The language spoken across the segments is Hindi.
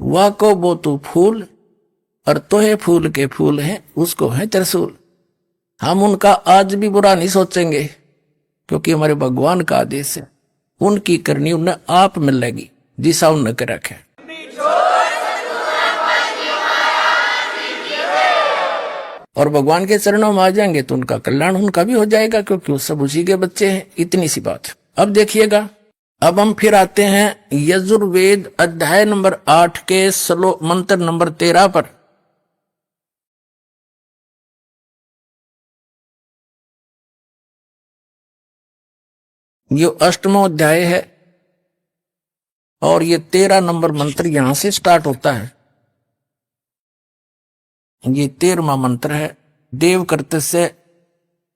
वा को वो तू फूल और तोहे फूल के फूल हैं उसको है त्रिशूल। हम उनका आज भी बुरा नहीं सोचेंगे क्योंकि हमारे भगवान का आदेश है, उनकी करनी उन्हें आप मिलेगी जिसा उन्हें कर रखे। और भगवान के चरणों में आ जाएंगे तो उनका कल्याण उनका भी हो जाएगा क्योंकि वो सब उसी के बच्चे हैं। इतनी सी बात। अब देखिएगा, अब हम फिर आते हैं यजुर्वेद अध्याय नंबर 8 के श्लोक मंत्र नंबर 13 पर। ये 8वां अध्याय है और ये 13 नंबर मंत्र यहां से स्टार्ट होता है। ये 13वां मंत्र है। देव कर्तस्य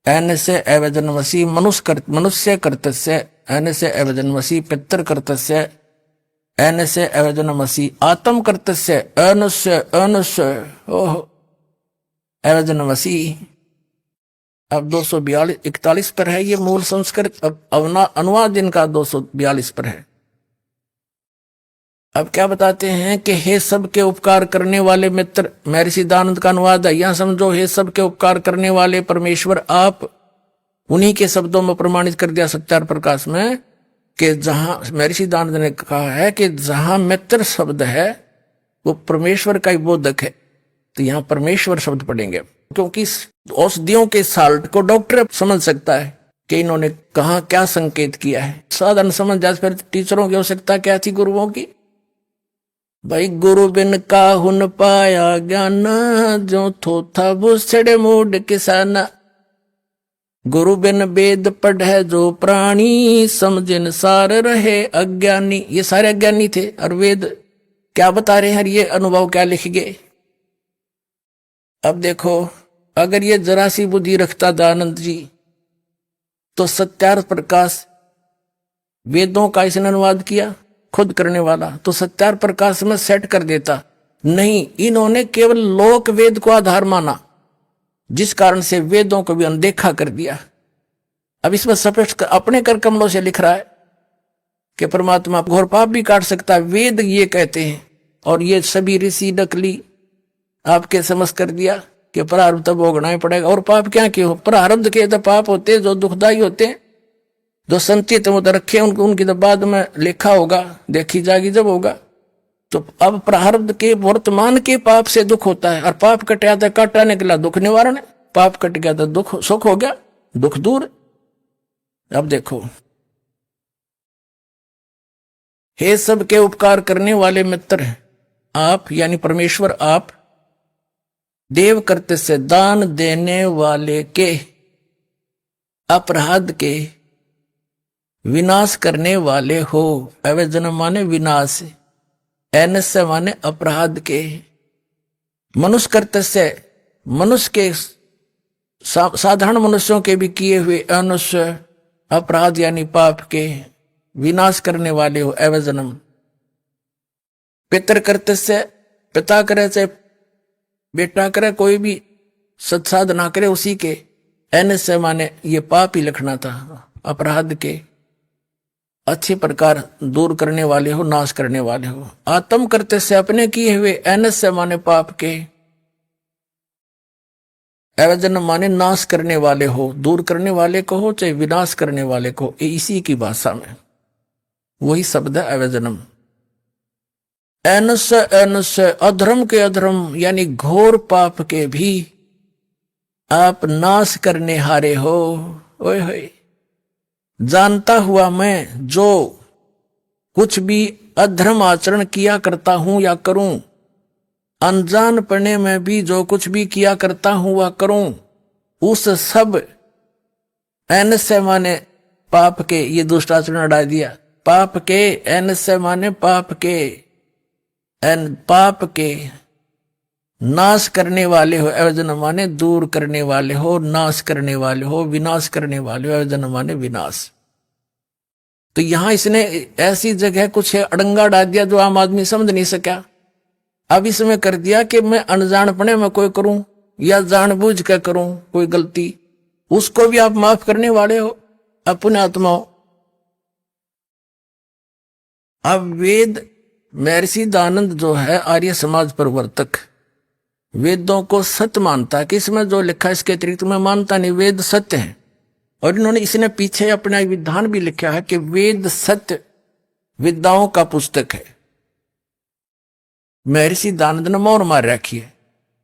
ऐनस्य एवजन्मसि मनुष्य कर्तस्य ऐनस्य एवजन्मसि पितृ कर्तस्य ऐनस्य एवजन्मसि आत्म कर्तस्य ऐनस्य ओह एवजन्मसि। अब 242-41 पर है ये मूल संस्कृत। अब अनुवाद इनका 242 पर है। अब क्या बताते हैं कि हे सबके उपकार करने वाले मित्र, महर्षि दयानंद का अनुवाद है। यहां समझो, हे सबके उपकार करने वाले परमेश्वर आप। उन्हीं के शब्दों में प्रमाणित कर दिया सत्यार प्रकाश में कि जहां महर्षि दयानंद ने कहा है कि जहां मित्र शब्द है वो परमेश्वर का ही बोधक है, तो यहां परमेश्वर शब्द पढ़ेंगे क्योंकि औषधियों के साल्ट को डॉक्टर समझ सकता है कि इन्होंने कहा क्या संकेत किया है। साधारण समझ जाए। फिर टीचरों की आवश्यकता क्या थी, गुरुओं की? भाई गुरु बिन काहुन पाया ज्ञान, जो थोथा वो छड़े मूड किसाना। गुरु बिन वेद पढ़े जो प्राणी, समझिन सार रहे अज्ञानी। ये सारे अज्ञानी थे और वेद क्या बता रहे हैं, ये अनुभव क्या लिख गए। अब देखो, अगर ये जरा सी बुद्धि रखता दयानंद जी तो सत्यार्थ प्रकाश वेदों का इसने अनुवाद किया खुद करने वाला, तो सत्यार्थ प्रकाश में सेट कर देता। नहीं, इन्होंने केवल लोक वेद को आधार माना, जिस कारण से वेदों को भी अनदेखा कर दिया। अब इसमें स्पष्ट अपने कर कमलों से लिख रहा है कि परमात्मा घोर पाप भी काट सकता है, वेद ये कहते हैं। और ये सभी ऋषि नकली आपके समझ कर दिया कि प्रारब्ध तब भोगना ही पड़ेगा। और पाप क्या क्यों? प्रारब्ध के तो पाप होते जो दुखदायी होते हैं, जो संचित उधर रखे उनकी तो बाद में लेखा होगा, देखी जाएगी जब होगा। तो अब प्रारब्ध के वर्तमान के पाप से दुख होता है, और पाप कट गया था, काटा निकला दुख निवारण है। पाप कट गया था दुख सुख हो गया, दुख दूर। अब देखो, हे सबके उपकार करने वाले मित्र आप, यानी परमेश्वर आप। देव करते से दान देने वाले के अपराध के विनाश करने वाले हो। अवजन्म माने विनाश, ऐनस्य माने अपराध के। मनुष्य कर्तस्य मनुष्य के साधारण मनुष्यों के भी किए हुए अनुष्य अपराध यानी पाप के विनाश करने वाले हो। अवजन्म पितर कर्तस्य पिता करे चाहे बेटा करे, कोई भी सत्साधना करे उसी के। ऐनस्य माने ये पाप ही लिखना था, अपराध के अच्छी प्रकार दूर करने वाले हो, नाश करने वाले हो। आत्म करते से अपने किए हुए, ऐनस्य माने पाप के, अवजन माने नाश करने वाले हो, दूर करने वाले को हो चाहे विनाश करने वाले को, इसी की भाषा में वही शब्द है अवजनम। ऐनस्य अधर्म के अधर्म यानी घोर पाप के भी आप नाश करने हारे हो। ओए होए, जानता हुआ मैं जो कुछ भी अधर्म आचरण किया करता हूं या करूं, अनजान पढ़ने में भी जो कुछ भी किया करता हूं वह करूं, उस सब ऐनस्य माने पाप के, ये दुष्टाचरण हटा दिया। पाप के ऐनस्य माने पाप के, पाप के नाश करने वाले हो। अवजन माने दूर करने वाले हो, नाश करने वाले हो, विनाश करने वाले हो। अवजन माने विनाश। तो यहां इसने ऐसी जगह कुछ अड़ंगा डाल दिया जो आम आदमी समझ नहीं सका। अब इसमें कर दिया कि मैं अनजानपने में कोई करूं या जानबूझ कर करूं कोई गलती, उसको भी आप माफ करने वाले हो अपने आत्माओं। अब वेद महर्षि दयानंद जो है आर्य समाज प्रवर्तक, वेदों को सत्य मानता है कि इसमें जो लिखा है इसके अतिरिक्त मैं मानता नहीं, वेद सत्य है। और इन्होंने इसने पीछे अपना विधान भी लिखा है कि वेद सत्य विद्याओं का पुस्तक है। महर्षि दयानंद ने मोहर मार रखी है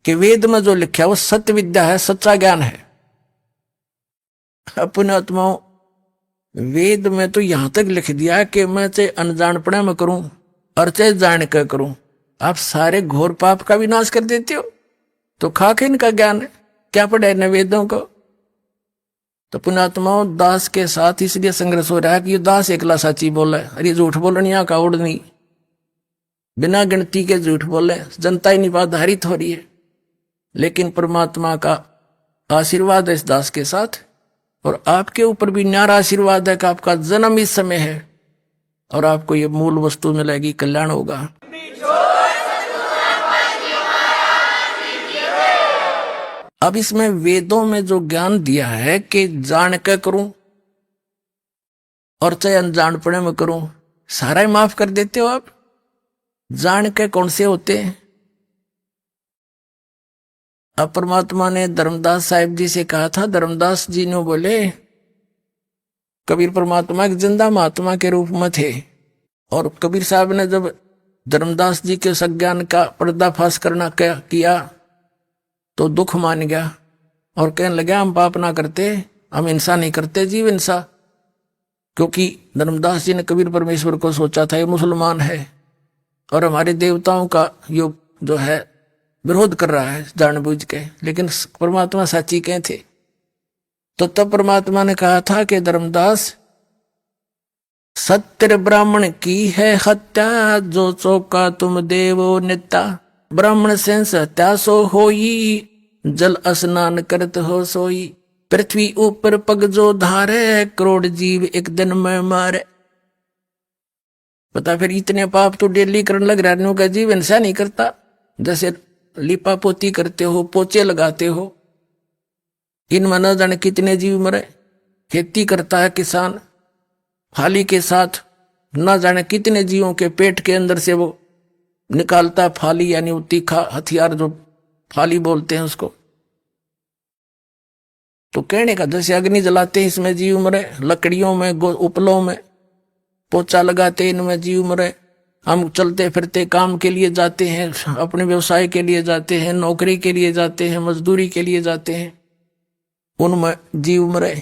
कि वेद में जो लिखा है वो सत्य विद्या है, सच्चा ज्ञान है। अपने आत्माओं, वेद में तो यहां तक लिख दिया है कि मैं चाहे अनजानपणे में करूं और चाहे जान कर करूं, आप सारे घोर पाप का विनाश कर देते हो। तो खाके इनका ज्ञान है, क्या पढ़े न वेदों को। तो पुण्यात्माओं, दास के साथ इसलिए संघर्ष हो रहा है कि ये दास एकला सच्ची बोला है, अरे झूठ बोलनिया का उड़ नहीं, बिना गिनती के झूठ बोले, जनता ही निपाधारित हो रही है। लेकिन परमात्मा का आशीर्वाद है इस दास के साथ, और आपके ऊपर भी न्यारा आशीर्वाद है कि आपका जन्म इस समय है और आपको ये मूल वस्तु मिलेगी, कल्याण होगा। अब इसमें वेदों में जो ज्ञान दिया है कि जान के करूं और चाहे अनजानपणे में करूं, सारा ही माफ कर देते हो आप। जान के कौन से होते हैं? अब परमात्मा ने धर्मदास साहिब जी से कहा था, धर्मदास जी ने बोले कबीर परमात्मा एक जिंदा महात्मा के रूप में थे, और कबीर साहब ने जब धर्मदास जी के सज्ञान का पर्दाफाश करना किया तो दुख मान गया और कहने लगा हम पाप ना करते, हम हिंसा नहीं करते, जीव हिंसा। क्योंकि धर्मदास जी ने कबीर परमेश्वर को सोचा था ये मुसलमान है और हमारे देवताओं का जो है विरोध कर रहा है जानबूझ के, लेकिन परमात्मा साची कहे थे। तो तब परमात्मा ने कहा था कि धर्मदास, सत्य ब्राह्मण की है हत्या, जो चौका तुम देवो नेता, ब्राह्मण सेंस हत्या सो होई, जल स्नान करत हो सोई, पृथ्वी ऊपर पग जो धारे, करोड़ जीव एक दिन में मारे। पता फिर इतने पाप तो डेली करने लग रहा का जीव हिंसा नहीं करता, जैसे लिपा पोती करते हो, पोचे लगाते हो, इनमें न जाने कितने जीव मरे। खेती करता है किसान फाली के साथ, न जाने कितने जीवों के पेट के अंदर से वो निकालता फाली, यानी वो तीखा हथियार जो फाली बोलते हैं उसको। तो कहने का जैसे अग्नि जलाते हैं इसमें जीव मरे, लकड़ियों में उपलों में पोचा लगाते इनमें जीव मरे। हम चलते फिरते काम के लिए जाते हैं, अपने व्यवसाय के लिए जाते हैं, नौकरी के लिए जाते हैं, मजदूरी के लिए जाते हैं, उनमें जीव मरे।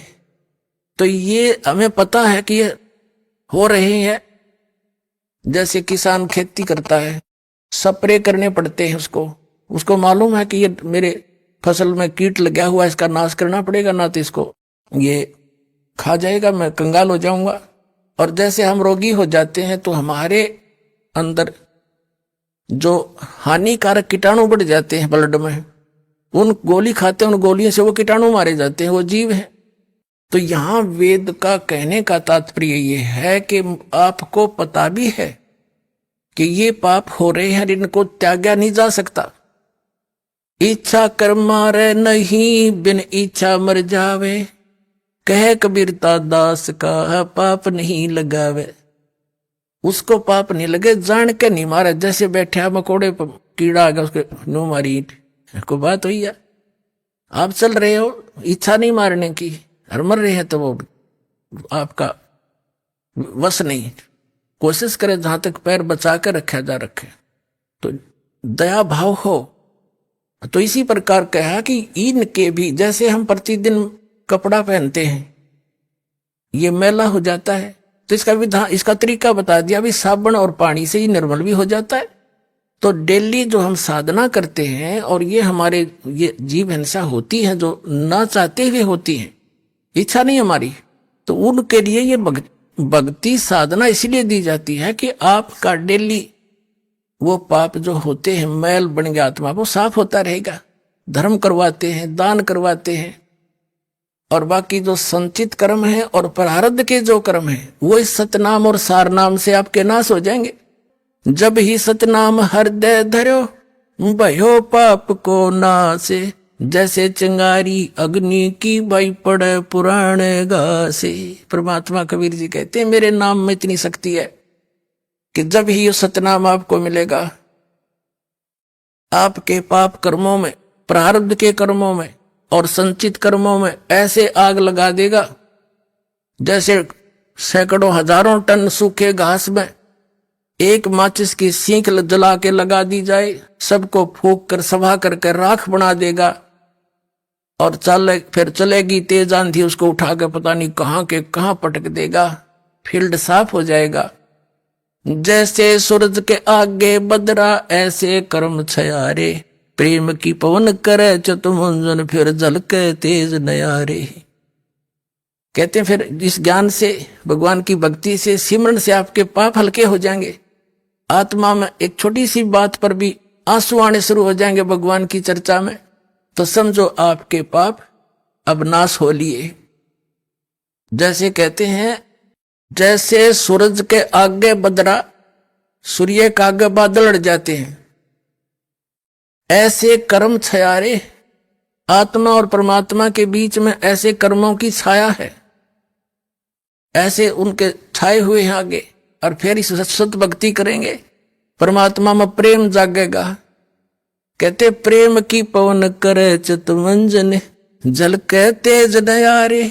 तो ये हमें पता है कि ये हो रहे हैं। जैसे किसान खेती करता है, स्प्रे करने पड़ते हैं उसको मालूम है कि ये मेरे फसल में कीट लगा हुआ, इसका नाश करना पड़ेगा, ना तो इसको ये खा जाएगा, मैं कंगाल हो जाऊंगा। और जैसे हम रोगी हो जाते हैं तो हमारे अंदर जो हानिकारक कीटाणु बढ़ जाते हैं ब्लड में, उन गोली खाते हैं, उन गोलियों से वो कीटाणु मारे जाते हैं, वो जीव है। तो यहाँ वेद का कहने का तात्पर्य ये है कि आपको पता भी है कि ये पाप हो रहे हैं, इनको त्यागा नहीं जा सकता। इच्छा कर मारे नहीं, बिन इच्छा मर जावे, कह कबीरता दास का पाप नहीं लगावे। उसको पाप नहीं लगे, जान के नहीं मारे। जैसे बैठे मकोड़े पर कीड़ा आ गया, उसके नो मारी को बात हुई है। आप चल रहे हो, इच्छा नहीं मारने की, और मर रहे हैं तो वो आपका वश नहीं। कोशिश करें जहां तक पैर बचा कर रखा जा रखे, तो दया भाव हो। तो इसी प्रकार कहा कि इनके भी, जैसे हम प्रतिदिन कपड़ा पहनते हैं, ये मैला हो जाता है, तो इसका विधान, इसका तरीका बता दिया, भी साबुन और पानी से ही निर्मल भी हो जाता है। तो डेली जो हम साधना करते हैं, और ये हमारे ये जीव हिंसा होती है जो ना चाहते हुए होती है, इच्छा नहीं हमारी, तो उनके लिए ये भक्ति साधना इसलिए दी जाती है कि आपका डेली वो पाप जो होते हैं, मैल बन गया आत्मा, वो साफ होता रहेगा। धर्म करवाते हैं, दान करवाते हैं, और बाकी जो संचित कर्म है और प्रारब्ध के जो कर्म है, वो इस सतनाम और सारनाम से आपके नाश हो जाएंगे। जब ही सतनाम हृदय धरो, भयो पाप को नासे, जैसे चिंगारी अग्नि की भाई पड़े पुराण गासे। परमात्मा कबीर जी कहते हैं मेरे नाम में इतनी शक्ति है कि जब ही ये सतनाम आपको मिलेगा, आपके पाप कर्मों में, प्रारब्ध के कर्मों में और संचित कर्मों में ऐसे आग लगा देगा जैसे सैकड़ों हजारों टन सूखे घास में एक माचिस की सीख जला के लगा दी जाए, सबको फूंक कर सभा करके राख बना देगा। और फिर चलेगी तेज आंधी, उसको उठा के पता नहीं कहां के कहां पटक देगा, फील्ड साफ हो जाएगा। जैसे सूरज के आगे बदरा ऐसे कर्म छयारे, प्रेम की पवन करे चतुमंजन फिर जल के तेज नयारे। कहते हैं फिर इस ज्ञान से, भगवान की भक्ति से, सिमरन से आपके पाप हल्के हो जाएंगे। आत्मा में एक छोटी सी बात पर भी आंसू आने शुरू हो जाएंगे भगवान की चर्चा में, तो समझो आपके पाप अब नाश हो लिए। जैसे कहते हैं, जैसे सूरज के आगे बदरा, सूर्य के आगे बादल अड़ जाते हैं, ऐसे कर्म छयारे, आत्मा और परमात्मा के बीच में ऐसे कर्मों की छाया है, ऐसे उनके छाए हुए हैं आगे। और फिर इस सत भक्ति करेंगे, परमात्मा में प्रेम जागेगा। कहते प्रेम की पवन करे चितमंजन जल के तेज नयारे,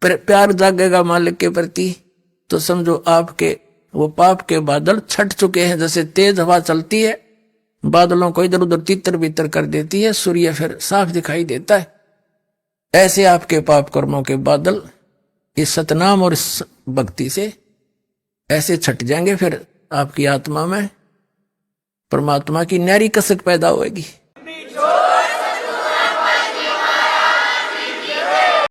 प्यार जागेगा मालिक के प्रति, तो समझो आपके वो पाप के बादल छट चुके हैं। जैसे तेज हवा चलती है, बादलों को इधर उधर तितर बितर कर देती है, सूर्य फिर साफ दिखाई देता है, ऐसे आपके पाप कर्मों के बादल इस सतनाम और इस भक्ति से ऐसे छट जाएंगे। फिर आपकी आत्मा में परमात्मा की न्यारी कसक पैदा होगी।